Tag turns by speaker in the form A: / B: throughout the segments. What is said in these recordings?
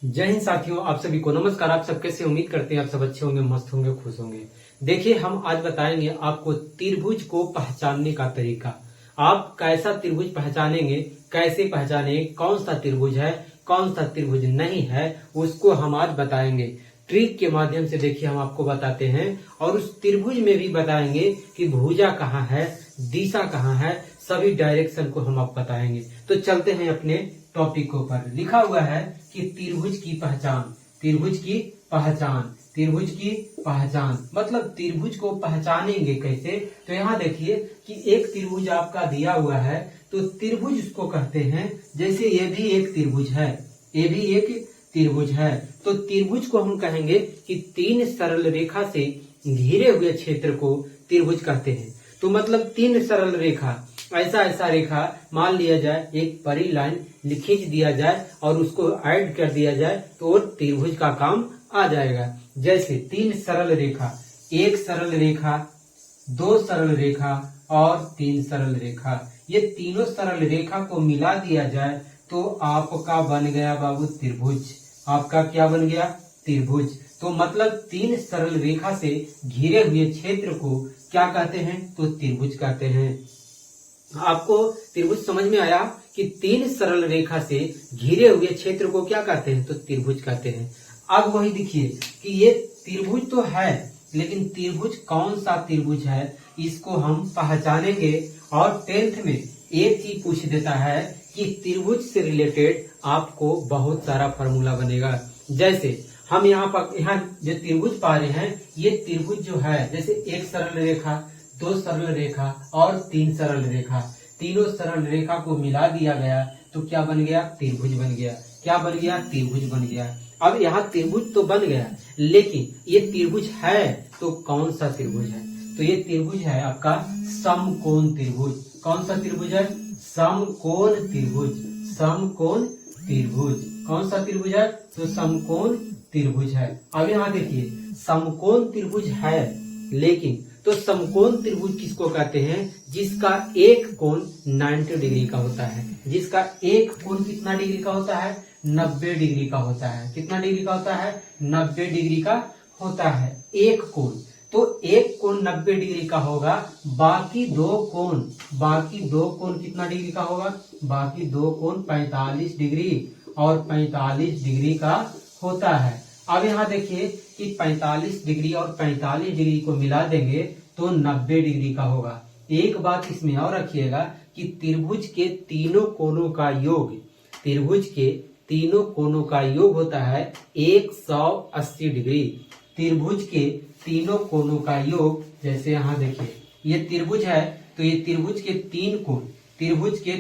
A: जय हिंद साथियों, आप सभी को नमस्कार। आप सब कैसे? उम्मीद करते हैं आप सब अच्छे होंगे, मस्त होंगे, खुश होंगे। देखिए, हम आज बताएंगे आपको त्रिभुज को पहचानने का तरीका। आप कैसा त्रिभुज पहचानेंगे, कैसे पहचानेंगे, कौन सा त्रिभुज है, कौन सा त्रिभुज नहीं है, उसको हम आज बताएंगे। ट्रिक के माध्यम से देखिए हम आपको बताते हैं और उस त्रिभुज में भी बताएंगे कि भुजा कहाँ है, दिशा कहाँ है, सभी डायरेक्शन को हम आपको बताएंगे। तो चलते हैं अपने टॉपिक के ऊपर। लिखा हुआ है कि त्रिभुज की पहचान, त्रिभुज की पहचान, त्रिभुज की पहचान मतलब त्रिभुज को पहचानेंगे कैसे। तो यहाँ देखिए कि एक त्रिभुज आपका दिया हुआ है, तो त्रिभुज उसको कहते हैं। जैसे ये भी एक त्रिभुज है, ये भी एक त्रिभुज है, तो त्रिभुज को हम कहेंगे कि तीन सरल रेखा से घिरे हुए क्षेत्र को त्रिभुज कहते हैं। तो मतलब तीन सरल रेखा, ऐसा ऐसा रेखा मान लिया जाए, एक परी लाइन खींच दिया जाए और उसको ऐड कर दिया जाए तो वो त्रिभुज का काम आ जाएगा। जैसे तीन सरल रेखा, एक सरल रेखा, दो सरल रेखा और तीन सरल रेखा, ये तीनों सरल रेखा को मिला दिया जाए तो आपका बन गया बाबू त्रिभुज। आपका क्या बन गया? त्रिभुज। तो मतलब तीन सरल रेखा से घिरे हुए क्षेत्र को क्या कहते हैं? तो त्रिभुज कहते हैं। आपको त्रिभुज समझ में आया कि तीन सरल रेखा से घिरे हुए क्षेत्र को क्या कहते हैं? तो त्रिभुज कहते हैं। अब वही देखिए कि ये त्रिभुज तो है, लेकिन त्रिभुज कौन सा त्रिभुज है, इसको हम पहचानेंगे। और 10th में एक चीज पूछ देता है कि त्रिभुज से रिलेटेड आपको बहुत सारा फॉर्मूला बनेगा। जैसे हम यहाँ जो त्रिभुज पा रहे हैं, ये त्रिभुज जो है, जैसे एक सरल रेखा, दो सरल रेखा और तीन सरल रेखा, तीनों सरल रेखा को मिला दिया गया तो क्या बन गया? त्रिभुज बन गया। क्या बन गया? त्रिभुज बन गया। अब यहाँ त्रिभुज तो बन गया, लेकिन ये त्रिभुज है तो कौन सा त्रिभुज है? तो ये त्रिभुज है आपका समकोण त्रिभुज। कौन सा त्रिभुज है? समकोण त्रिभुज। समकोण त्रिभुज। कौन सा त्रिभुज है? तो समकोण त्रिभुज है। अब यहाँ देखिए, समकोण त्रिभुज है, लेकिन तो समकोण त्रिभुज किसको कहते हैं? जिसका एक कोण 90 डिग्री का होता है। जिसका एक कोण कितना डिग्री का होता है? 90 डिग्री का होता है। कितना डिग्री का होता है? 90 डिग्री का होता है एक कोण। तो एक कोण 90 डिग्री का होगा, बाकी दो कोण कितना डिग्री का होगा? बाकी दो कोण 45 डिग्री और 45 डिग्री का होता है। अब यहाँ देखिए कि 45 डिग्री और 45 डिग्री को मिला देंगे तो 90 डिग्री का होगा। एक बात इसमें और रखिएगा कि त्रिभुज के तीनों कोणों का योग, त्रिभुज के तीनों कोणों का योग होता है 180 डिग्री। त्रिभुज के तीनों कोणों का योग, जैसे यहाँ देखिए ये त्रिभुज है, तो ये त्रिभुज के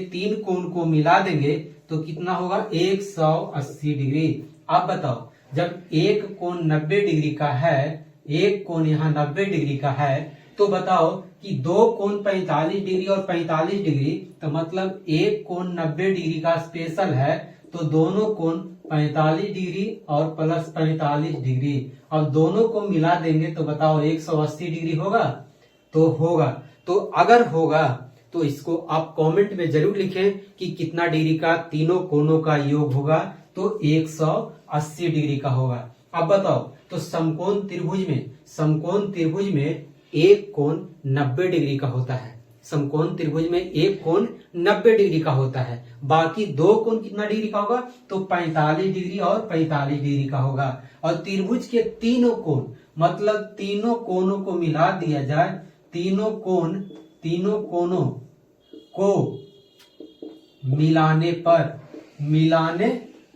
A: तीन कोण को मिला देंगे तो कितना होगा? 180 डिग्री। अब बताओ, जब एक कोण 90 डिग्री का है, एक कोण यहाँ 90 डिग्री का है, तो बताओ कि दो कोण 45 डिग्री और 45 डिग्री, तो मतलब एक कोण 90 डिग्री का स्पेशल है, तो दोनों कोण 45 डिग्री और प्लस 45 डिग्री। अब दोनों को मिला देंगे तो बताओ 180 डिग्री होगा? तो होगा। तो अगर होगा तो इसको आप कमेंट में जरूर लिखें कि कितना डिग्री का तीनों कोणों का योग होगा। तो 180 डिग्री का होगा। अब बताओ, तो समकोण त्रिभुज में एक कोण 90 डिग्री का होता है। समकोण त्रिभुज में एक कोण 90 डिग्री का होता है, बाकी दो कोण कितना डिग्री का होगा? तो 45 डिग्री और 45 डिग्री का होगा। और त्रिभुज के तीनों कोण, मतलब तीनों कोणों को मिला दिया जाए, तीनों कोणों को मिलाने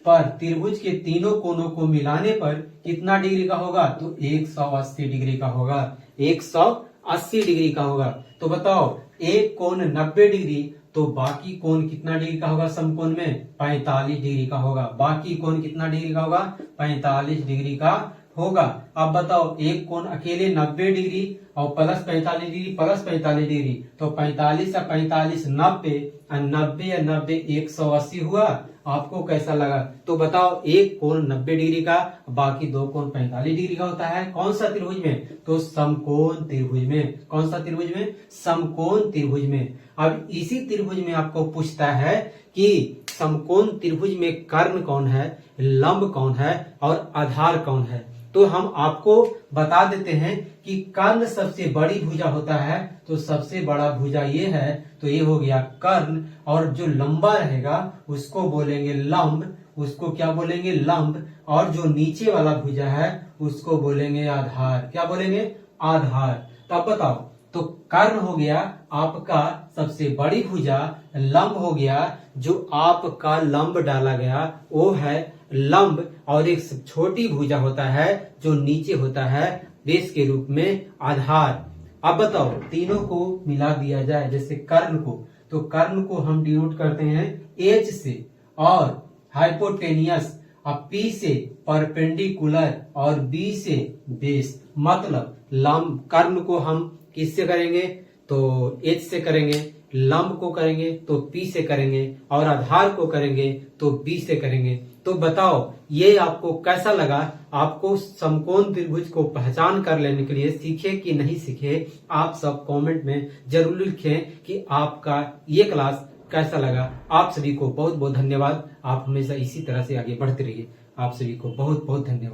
A: पर त्रिभुज के तीनों कोणों को मिलाने पर कितना डिग्री का होगा? तो 180 डिग्री का होगा। 180 डिग्री का होगा। तो बताओ, एक कोण 90 डिग्री, तो बाकी कोण कितना डिग्री का होगा? समकोण में 45 डिग्री का होगा। बाकी कोण कितना डिग्री का होगा? 45 डिग्री का होगा। अब बताओ, एक कोण अकेले 90 डिग्री और प्लस 45 डिग्री, तो 45 या 45 90, और 90 या 90 180 हुआ। आपको कैसा लगा? तो बताओ, एक कोण 90 डिग्री का, बाकी दो कोण 45 डिग्री का होता है। कौन सा त्रिभुज में? तो समकोण त्रिभुज में। कौन सा त्रिभुज में? समकोण त्रिभुज में। अब इसी त्रिभुज में आपको पूछता है कि समकोण त्रिभुज में कर्ण कौन है, लंब कौन है और आधार कौन है। तो हम आपको बता देते हैं कि कर्ण सबसे बड़ी भुजा होता है, तो सबसे बड़ा भुजा ये है, तो ये हो गया कर्ण। और जो लंबा रहेगा उसको बोलेंगे लंब, उसको क्या बोलेंगे, लंब। और जो नीचे वाला भुजा है उसको बोलेंगे आधार। क्या बोलेंगे, आधार। तो अब बताओ, तो कर्ण हो गया आपका सबसे बड़ी भुजा, लंब हो गया जो आपका लंब डाला गया वो है लंब, और एक छोटी भुजा होता है जो नीचे होता है बेस के रूप में, आधार। अब बताओ, तीनों को मिला दिया जाए, जैसे कर्ण को, तो कर्ण को हम डिनोट करते हैं एच से, और हाइपोटेनियस अब P से परपेंडिकुलर और B से बेस। मतलब लंब कर्ण को हम किससे करेंगे, तो H से करेंगे, लंब को करेंगे तो P से करेंगे, और आधार को करेंगे तो B से करेंगे। तो बताओ ये आपको कैसा लगा। आपको समकोण त्रिभुज को पहचान कर लेने के लिए सीखे कि नहीं सीखे, आप सब कमेंट में जरूर लिखें कि आपका ये क्लास कैसा लगा। आप सभी को बहुत बहुत धन्यवाद। आप हमेशा इसी तरह से आगे बढ़ते रहिए। आप सभी को बहुत बहुत धन्यवाद।